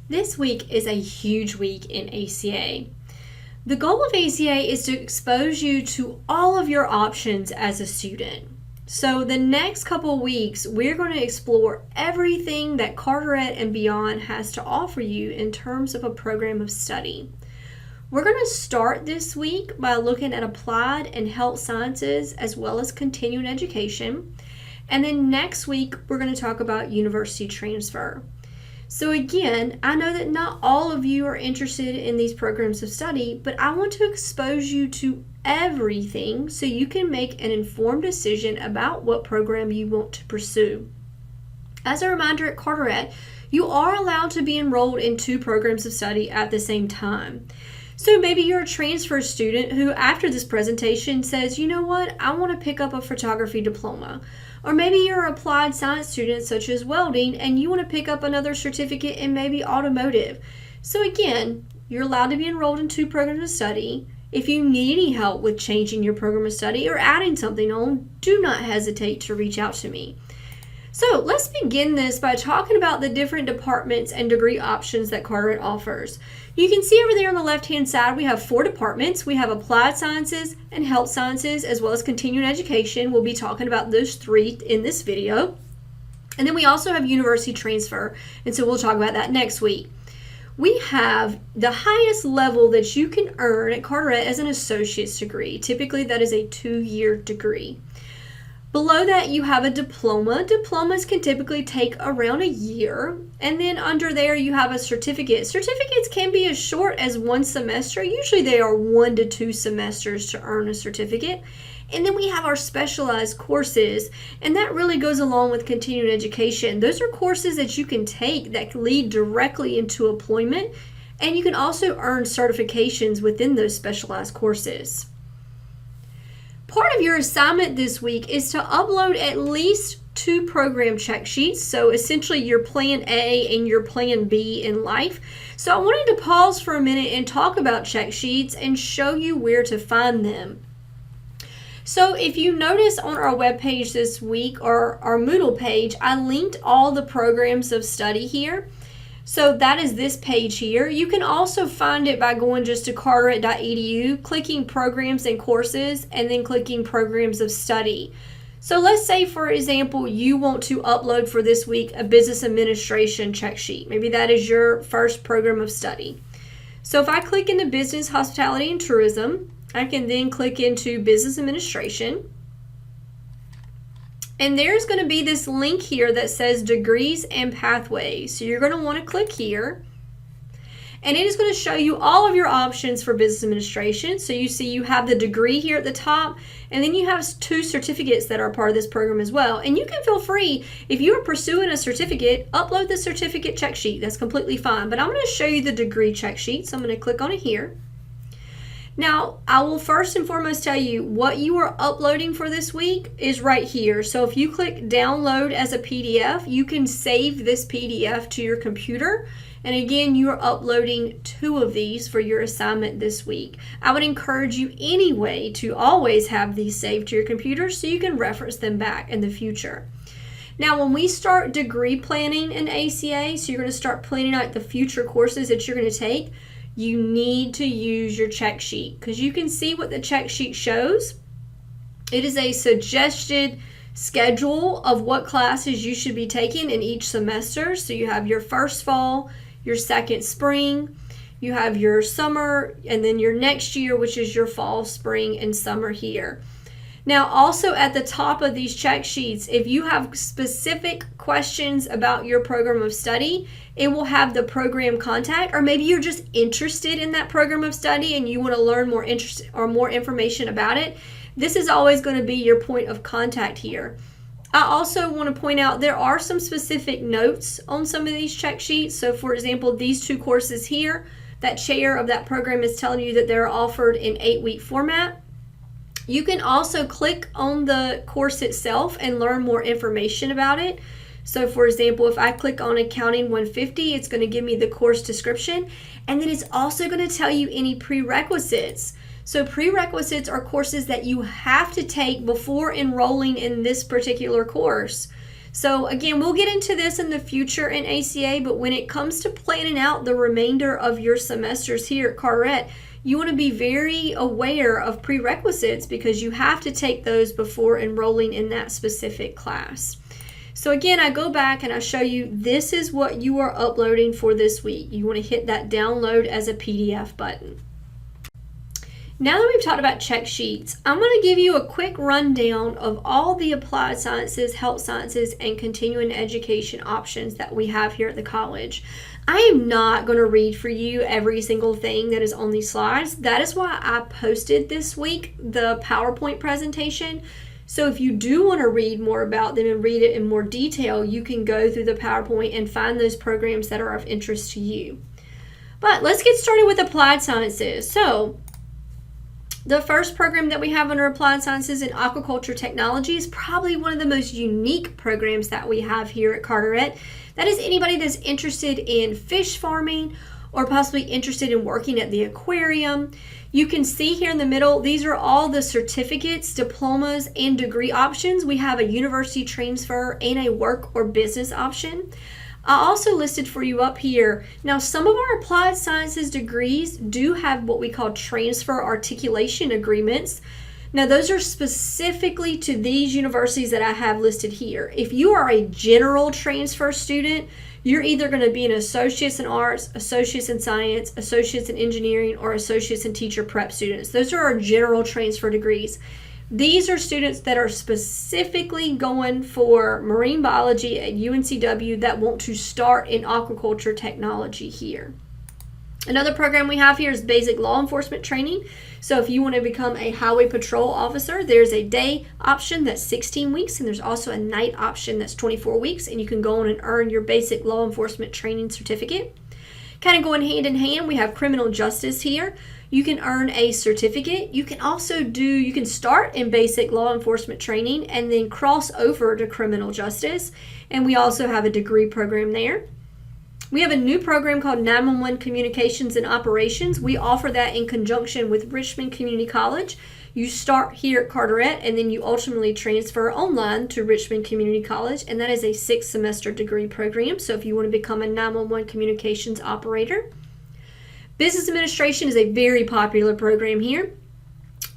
This week is a huge week in ACA. The goal of ACA is to expose you to all of your options as a student. So the next couple of weeks, we're going to explore everything that Carteret and beyond has to offer you in terms of a program of study. We're going to start this week by looking at applied and health sciences as well as continuing education. And then next week, we're going to talk about university transfer. So again, I know that not all of you are interested in these programs of study, but I want to expose you to everything so you can make an informed decision about what program you want to pursue. As a reminder, at Carteret, you are allowed to be enrolled in 2 programs of study at the same time. So maybe you're a transfer student who after this presentation says, you know what, I want to pick up a photography diploma. Or maybe you're an applied science student such as welding and you want to pick up another certificate in maybe automotive. So again, you're allowed to be enrolled in 2 programs of study. If you need any help with changing your program of study or adding something on, do not hesitate to reach out to me. So let's begin this by talking about the different departments and degree options that Carteret offers. You can see over there on the left-hand side, we have 4 departments. We have applied sciences and health sciences, as well as continuing education. We'll be talking about those 3 in this video. And then we also have university transfer, and so we'll talk about that next week. We have the highest level that you can earn at Carteret as an associate's degree. Typically, that is a 2-year degree. Below that, you have a diploma. Diplomas can typically take around a year. And then under there, you have a certificate. Certificates can be as short as 1 semester. Usually they are 1 to 2 semesters to earn a certificate. And then we have our specialized courses, and that really goes along with continuing education. Those are courses that you can take that lead directly into employment, and you can also earn certifications within those specialized courses. Part of your assignment this week is to upload at least 2 program check sheets, so essentially your plan A and your plan B in life. So I wanted to pause for a minute and talk about check sheets and show you where to find them. So if you notice on our webpage this week, or our Moodle page, I linked all the programs of study here. So that is this page here. You can also find it by going just to carteret.edu, clicking programs and courses, and then clicking programs of study. So let's say, for example, you want to upload for this week a business administration check sheet. Maybe that is your first program of study. So if I click into business, hospitality, and tourism, I can then click into business administration. And there's going to be this link here that says degrees and pathways. So you're going to want to click here. And it is going to show you all of your options for business administration. So you see you have the degree here at the top, and then you have 2 certificates that are part of this program as well. And you can feel free, if you are pursuing a certificate, upload the certificate check sheet. That's completely fine. But I'm going to show you the degree check sheet. So I'm going to click on it here. Now, I will first and foremost tell you what you are uploading for this week is right here. So if you click download as a PDF, you can save this PDF to your computer. And again, you are uploading 2 of these for your assignment this week. I would encourage you anyway to always have these saved to your computer so you can reference them back in the future. Now, when we start degree planning in ACA, so you're going to start planning out the future courses that you're going to take, you need to use your check sheet because you can see what the check sheet shows. It is a suggested schedule of what classes you should be taking in each semester. So you have your first fall, your second spring, you have your summer, and then your next year, which is your fall, spring, and summer here. Now, also at the top of these check sheets, if you have specific questions about your program of study, it will have the program contact, or maybe you're just interested in that program of study and you want to learn more information about it. This is always going to be your point of contact here. I also want to point out there are some specific notes on some of these check sheets. So for example, these 2 courses here, that chair of that program is telling you that they're offered in 8-week format. You can also click on the course itself and learn more information about it. So for example, if I click on Accounting 150, it's going to give me the course description, and then it's also going to tell you any prerequisites. So prerequisites are courses that you have to take before enrolling in this particular course. So again, we'll get into this in the future in ACA, but when it comes to planning out the remainder of your semesters here at Carteret, you want to be very aware of prerequisites because you have to take those before enrolling in that specific class. So again, I go back and I show you this is what you are uploading for this week. You want to hit that download as a PDF button. Now that we've talked about check sheets, I'm going to give you a quick rundown of all the applied sciences, health sciences, and continuing education options that we have here at the college. I am not going to read for you every single thing that is on these slides. That is why I posted this week the PowerPoint presentation. So if you do want to read more about them and read it in more detail, you can go through the PowerPoint and find those programs that are of interest to you. But let's get started with applied sciences. So the first program that we have under Applied Sciences in Aquaculture Technology is probably one of the most unique programs that we have here at Carteret. That is anybody that's interested in fish farming or possibly interested in working at the aquarium. You can see here in the middle, these are all the certificates, diplomas, and degree options. We have a university transfer and a work or business option. I also listed for you up here. Now, some of our applied sciences degrees do have what we call transfer articulation agreements. Now, those are specifically to these universities that I have listed here. If you are a general transfer student, you're either going to be an associates in arts, associates in science, associates in engineering, or associates in teacher prep students. Those are our general transfer degrees. These are students that are specifically going for marine biology at UNCW that want to start in aquaculture technology here. Another program we have here is basic law enforcement training. So if you want to become a highway patrol officer, there's a day option that's 16 weeks, and there's also a night option that's 24 weeks, and you can go on and earn your basic law enforcement training certificate. Kind of going hand in hand, we have criminal justice here. You can earn a certificate. You can start in basic law enforcement training and then cross over to criminal justice. And we also have a degree program there. We have a new program called 911 Communications and Operations. We offer that in conjunction with Richmond Community College. You start here at Carteret and then you ultimately transfer online to Richmond Community College, and that is a 6-semester degree program. So if you want to become a 911 communications operator. Business administration is a very popular program here.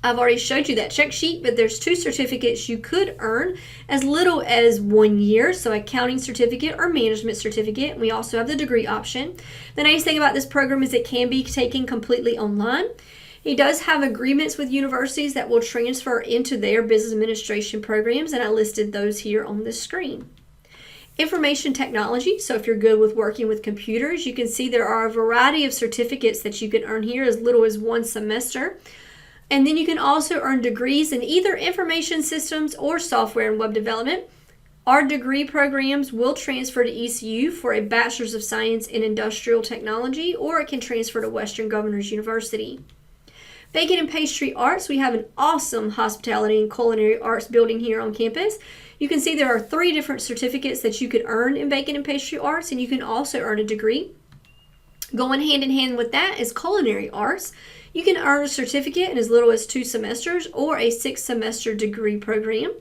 I've already showed you that check sheet, but there's 2 certificates you could earn as little as 1 year, so accounting certificate or management certificate. We also have the degree option. The nice thing about this program is it can be taken completely online. It does have agreements with universities that will transfer into their business administration programs, and I listed those here on the screen. Information technology, so if you're good with working with computers, you can see there are a variety of certificates that you can earn here as little as 1 semester. And then you can also earn degrees in either information systems or software and web development. Our degree programs will transfer to ECU for a Bachelor's of Science in Industrial Technology, or it can transfer to Western Governors University. Baking and Pastry Arts, we have an awesome hospitality and culinary arts building here on campus. You can see there are 3 different certificates that you could earn in Baking and Pastry Arts, and you can also earn a degree. Going hand in hand with that is culinary arts. You can earn a certificate in as little as 2 semesters or a 6-semester degree program.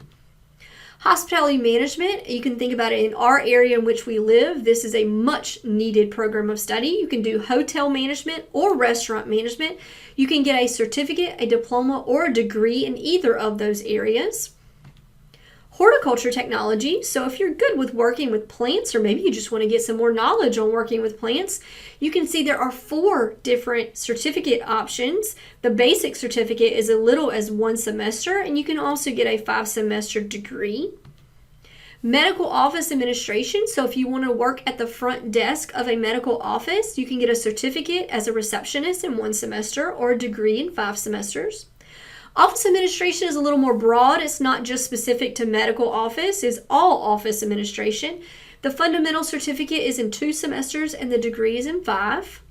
Hospitality management, you can think about it in our area in which we live. This is a much needed program of study. You can do hotel management or restaurant management. You can get a certificate, a diploma, or a degree in either of those areas. Horticulture technology, so if you're good with working with plants, or maybe you just want to get some more knowledge on working with plants, you can see there are 4 different certificate options. The basic certificate is as little as 1 semester, and you can also get a 5-semester degree. Medical office administration, so if you want to work at the front desk of a medical office, you can get a certificate as a receptionist in 1 semester or a degree in 5 semesters. Office administration is a little more broad. It's not just specific to medical office. It's all office administration. The fundamental certificate is in 2 semesters and the degree is in 5.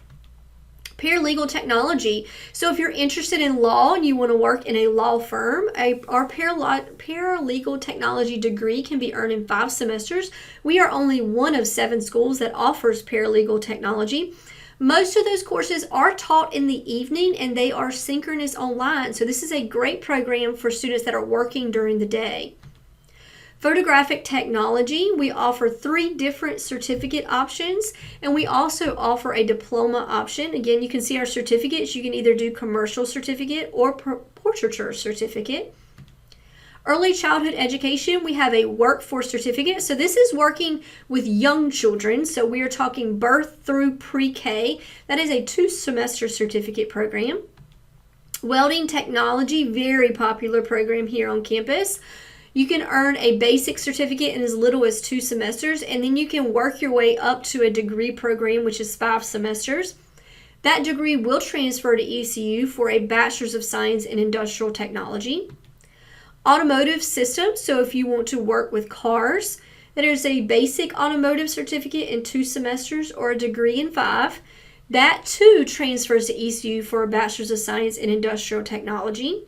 Paralegal technology. So if you're interested in law and you want to work in a law firm, our paralegal technology degree can be earned in 5 semesters. We are only one of 7 schools that offers paralegal technology. Most of those courses are taught in the evening and they are synchronous online. So this is a great program for students that are working during the day. Photographic technology, we offer 3 different certificate options, and we also offer a diploma option. Again, you can see our certificates. You can either do commercial certificate or portraiture certificate. Early childhood education, we have a workforce certificate. So this is working with young children. So we are talking birth through pre-K. That is a 2-semester certificate program. Welding technology, very popular program here on campus. You can earn a basic certificate in as little as 2 semesters, and then you can work your way up to a degree program, which is 5 semesters. That degree will transfer to ECU for a Bachelor's of Science in Industrial Technology. Automotive systems, so if you want to work with cars, there's a basic automotive certificate in 2 semesters or a degree in 5. That too transfers to ECU for a Bachelor's of Science in Industrial Technology.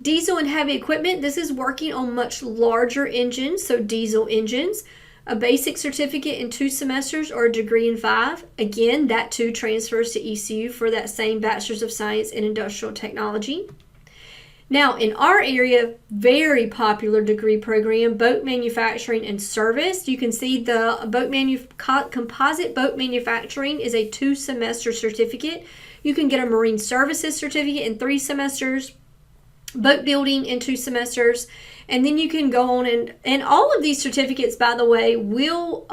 Diesel and heavy equipment, this is working on much larger engines, so diesel engines. A basic certificate in 2 semesters or a degree in 5. Again, that too transfers to ECU for that same Bachelor's of Science in Industrial Technology. Now, in our area, very popular degree program, boat manufacturing and service. You can see the composite boat manufacturing is a 2-semester certificate. You can get a marine services certificate in 3 semesters, boat building in 2 semesters, and then you can go on and all of these certificates, by the way, will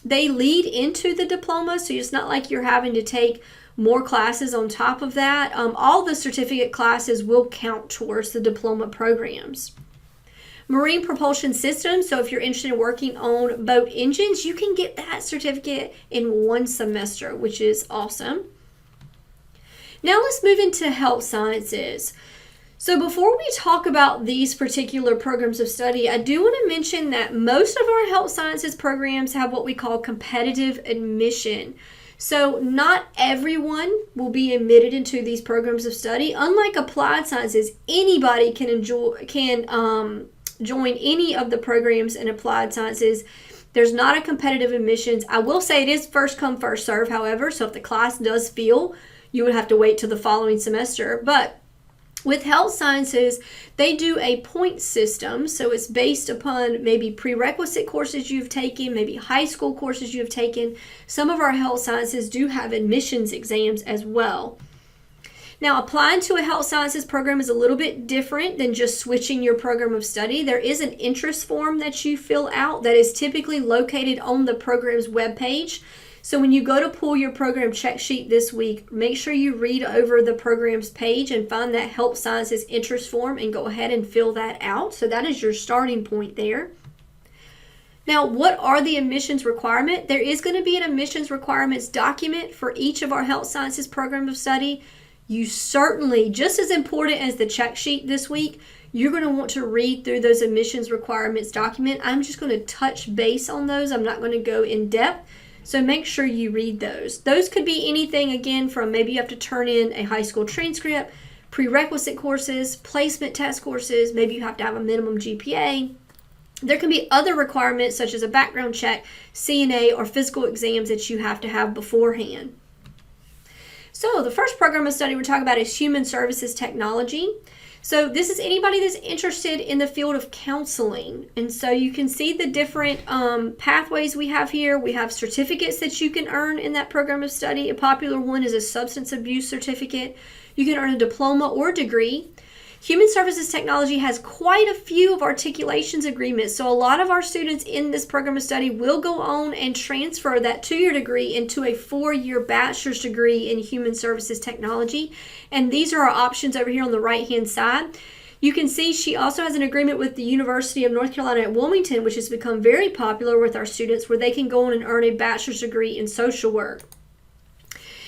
they lead into the diploma, so it's not like you're having to take more classes on top of that. All the certificate classes will count towards the diploma programs. Marine propulsion systems, so if you're interested in working on boat engines, you can get that certificate in 1 semester, which is awesome. Now let's move into health sciences. So before we talk about these particular programs of study, I do want to mention that most of our health sciences programs have what we call competitive admission. So not everyone will be admitted into these programs of study. Unlike applied sciences, anybody can join any of the programs in applied sciences. There's not a competitive admissions. I will say it is first come, first serve, however, so if the class does fill, you would have to wait till the following semester. But with health sciences, they do a point system, so it's based upon maybe prerequisite courses you've taken, maybe high school courses you've taken. Some of our health sciences do have admissions exams as well. Now, applying to a health sciences program is a little bit different than just switching your program of study. There is an interest form that you fill out that is typically located on the program's webpage. So when you go to pull your program check sheet this week, make sure you read over the program's page and find that health sciences interest form and go ahead and fill that out. So that is your starting point there. Now, what are the admissions requirements? There is going to be an admissions requirements document for each of our health sciences program of study. You certainly, just as important as the check sheet this week, you're going to want to read through those admissions requirements document. I'm just going to touch base on those. I'm not going to go in depth. So make sure you read those. Those could be anything, again, from maybe you have to turn in a high school transcript, prerequisite courses, placement test courses, maybe you have to have a minimum GPA. There can be other requirements such as a background check, CNA, or physical exams that you have to have beforehand. So the first program of study we're talking about is Human Services Technology. So this is anybody that's interested in the field of counseling. And so you can see the different pathways we have here. We have certificates that you can earn in that program of study. A popular one is a substance abuse certificate. You can earn a diploma or degree. Human Services Technology has quite a few of articulations agreements. So a lot of our students in this program of study will go on and transfer that 2-year degree into a 4-year bachelor's degree in Human Services Technology. And these are our options over here on the right-hand side. You can see she also has an agreement with the University of North Carolina at Wilmington, which has become very popular with our students, where they can go on and earn a bachelor's degree in social work.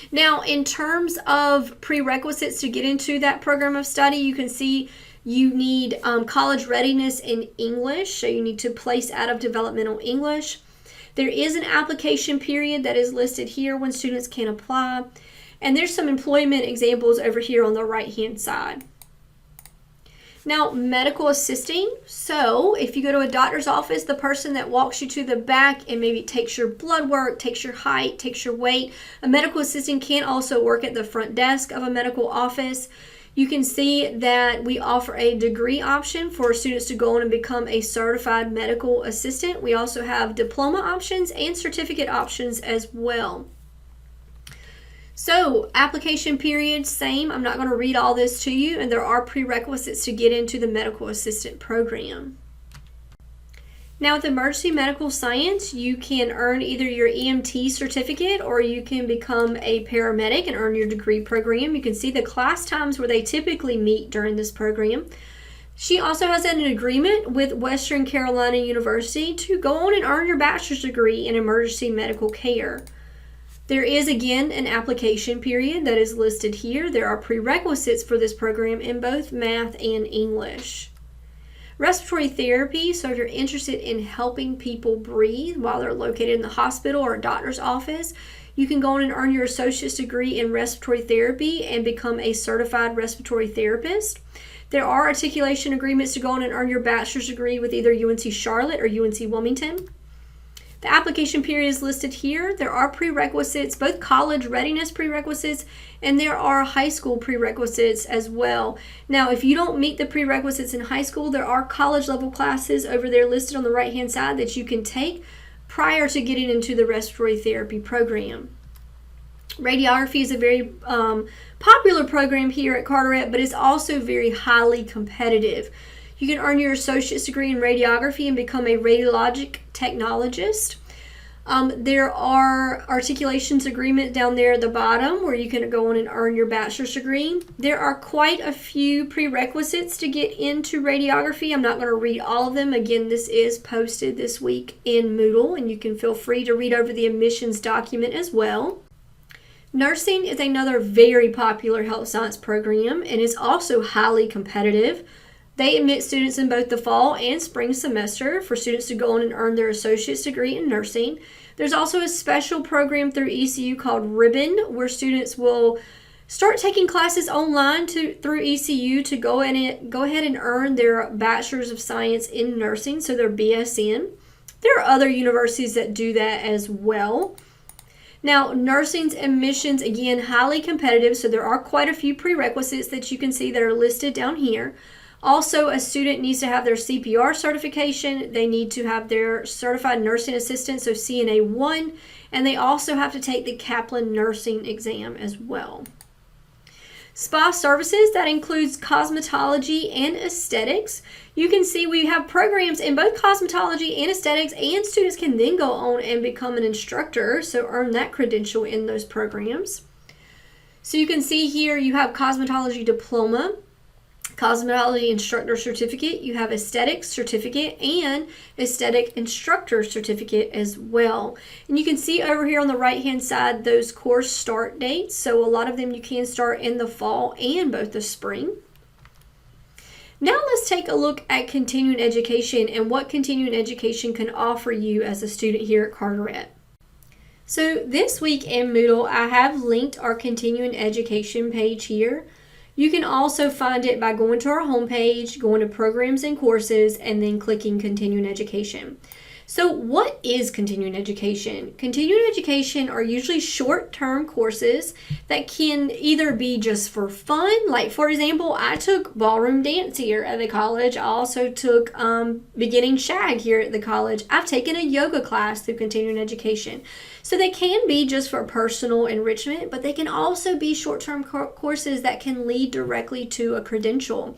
Now, in terms of prerequisites to get into that program of study, you can see you need college readiness in English, so you need to place out of developmental English. There is an application period that is listed here when students can apply, and there's some employment examples over here on the right-hand side. Now, medical assisting. So if you go to a doctor's office, the person that walks you to the back and maybe takes your blood work, takes your height, takes your weight, a medical assistant can also work at the front desk of a medical office. You can see that we offer a degree option for students to go on and become a certified medical assistant. We also have diploma options and certificate options as well. So, application period, same. I'm not going to read all this to you, and there are prerequisites to get into the medical assistant program. Now, with emergency medical science, you can earn either your EMT certificate or you can become a paramedic and earn your degree program. You can see the class times where they typically meet during this program. She also has an agreement with Western Carolina University to go on and earn your bachelor's degree in emergency medical care. There is, again, an application period that is listed here. There are prerequisites for this program in both math and English. Respiratory therapy, so if you're interested in helping people breathe while they're located in the hospital or a doctor's office, you can go on and earn your associate's degree in respiratory therapy and become a certified respiratory therapist. There are articulation agreements to go on and earn your bachelor's degree with either UNC Charlotte or UNC Wilmington. The application period is listed here. There are prerequisites, both college readiness prerequisites, and there are high school prerequisites as well. Now, if you don't meet the prerequisites in high school, there are college level classes over there listed on the right-hand side that you can take prior to getting into the respiratory therapy program. Radiography is a very popular program here at Carteret, but it's also very highly competitive. You can earn your associate's degree in radiography and become a radiologic technologist. There are articulations agreement down there at the bottom where you can go on and earn your bachelor's degree. There are quite a few prerequisites to get into radiography. I'm not going to read all of them. Again, this is posted this week in Moodle, and you can feel free to read over the admissions document as well. Nursing is another very popular health science program and is also highly competitive. They admit students in both the fall and spring semester for students to go on and earn their associate's degree in nursing. There's also a special program through ECU called Ribbon, where students will start taking classes online through ECU to go ahead and earn their Bachelor's of Science in Nursing, so their BSN. There are other universities that do that as well. Now, nursing's admissions, again, highly competitive, so there are quite a few prerequisites that you can see that are listed down here. Also, a student needs to have their CPR certification. They need to have their certified nursing assistant, so CNA 1, and they also have to take the Kaplan nursing exam as well. Spa services, that includes cosmetology and aesthetics. You can see we have programs in both cosmetology and aesthetics, and students can then go on and become an instructor, so earn that credential in those programs. So you can see here you have cosmetology diploma, cosmetology instructor certificate, you have aesthetics certificate, and aesthetic instructor certificate as well. And you can see over here on the right hand side those course start dates. So a lot of them you can start in the fall and both the spring. Now let's take a look at continuing education and what continuing education can offer you as a student here at Carteret. So this week in Moodle, I have linked our continuing education page here. You can also find it by going to our homepage, going to programs and courses, and then clicking continuing education. So what is continuing education? Continuing education are usually short-term courses that can either be just for fun. Like, for example, I took ballroom dance here at the college. I also took beginning shag here at the college. I've taken a yoga class through continuing education. So they can be just for personal enrichment, but they can also be short-term courses that can lead directly to a credential.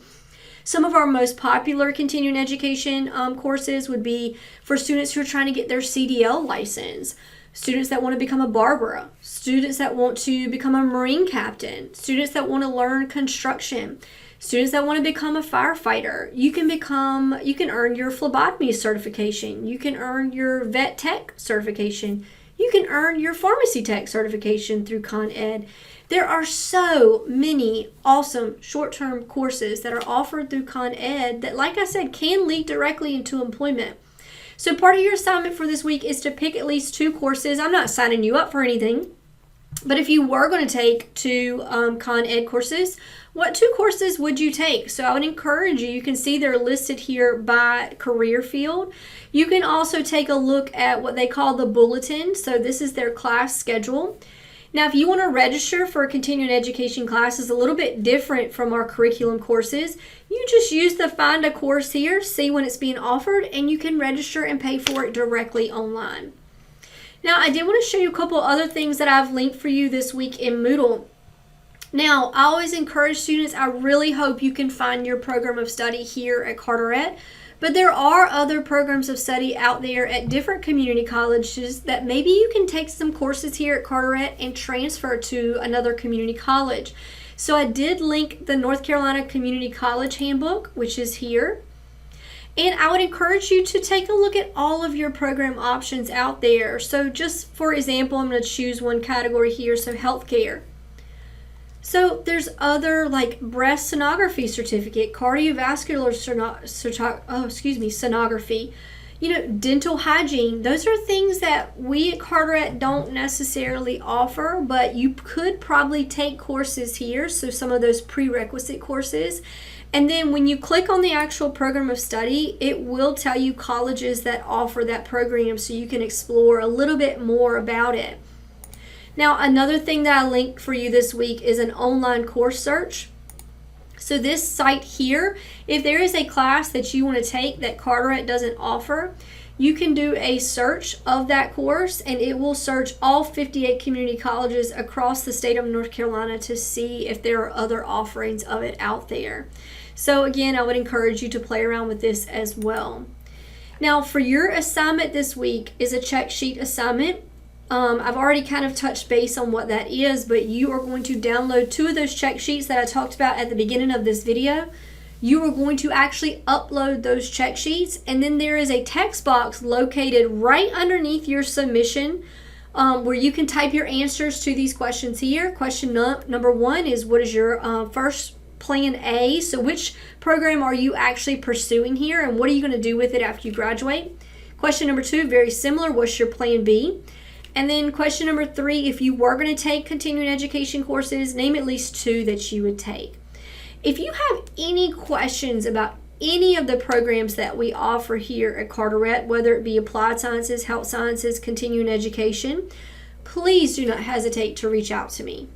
Some of our most popular continuing education courses would be for students who are trying to get their CDL license, students that want to become a barber, students that want to become a Marine captain, students that want to learn construction, students that want to become a firefighter. You can earn your phlebotomy certification. You can earn your vet tech certification. You can earn your pharmacy tech certification through Con Ed. There are so many awesome short-term courses that are offered through Con Ed that, like I said, can lead directly into employment. So part of your assignment for this week is to pick at least 2 courses. I'm not signing you up for anything, but if you were going to take 2 Con Ed courses, what 2 courses would you take? So I would encourage you can see they're listed here by career field. You can also take a look at what they call the bulletin. So this is their class schedule. Now, if you want to register for continuing education classes a little bit different from our curriculum courses, you just use the Find a Course here, see when it's being offered, and you can register and pay for it directly online. Now, I did want to show you a couple other things that I've linked for you this week in Moodle. Now, I always encourage students, I really hope you can find your program of study here at Carteret, but there are other programs of study out there at different community colleges that maybe you can take some courses here at Carteret and transfer to another community college. So I did link the North Carolina Community College Handbook, which is here. And I would encourage you to take a look at all of your program options out there. So just for example, I'm going to choose one category here, so healthcare. So there's other like breast sonography certificate, cardiovascular sonography, dental hygiene. Those are things that we at Carteret don't necessarily offer, but you could probably take courses here. So some of those prerequisite courses. And then when you click on the actual program of study, it will tell you colleges that offer that program so you can explore a little bit more about it. Now, another thing that I linked for you this week is an online course search. So this site here, if there is a class that you want to take that Carteret doesn't offer, you can do a search of that course and it will search all 58 community colleges across the state of North Carolina to see if there are other offerings of it out there. So again, I would encourage you to play around with this as well. Now, for your assignment this week is a check sheet assignment. I've already kind of touched base on what that is, but you are going to download 2 of those check sheets that I talked about at the beginning of this video. You are going to actually upload those check sheets, and then there is a text box located right underneath your submission where you can type your answers to these questions here. Question number 1 is, what is your first plan A? So which program are you actually pursuing here, and what are you going to do with it after you graduate? Question number 2, very similar, what's your plan B? And then question number 3, if you were going to take continuing education courses, name at least 2 that you would take. If you have any questions about any of the programs that we offer here at Carteret, whether it be applied sciences, health sciences, continuing education, please do not hesitate to reach out to me.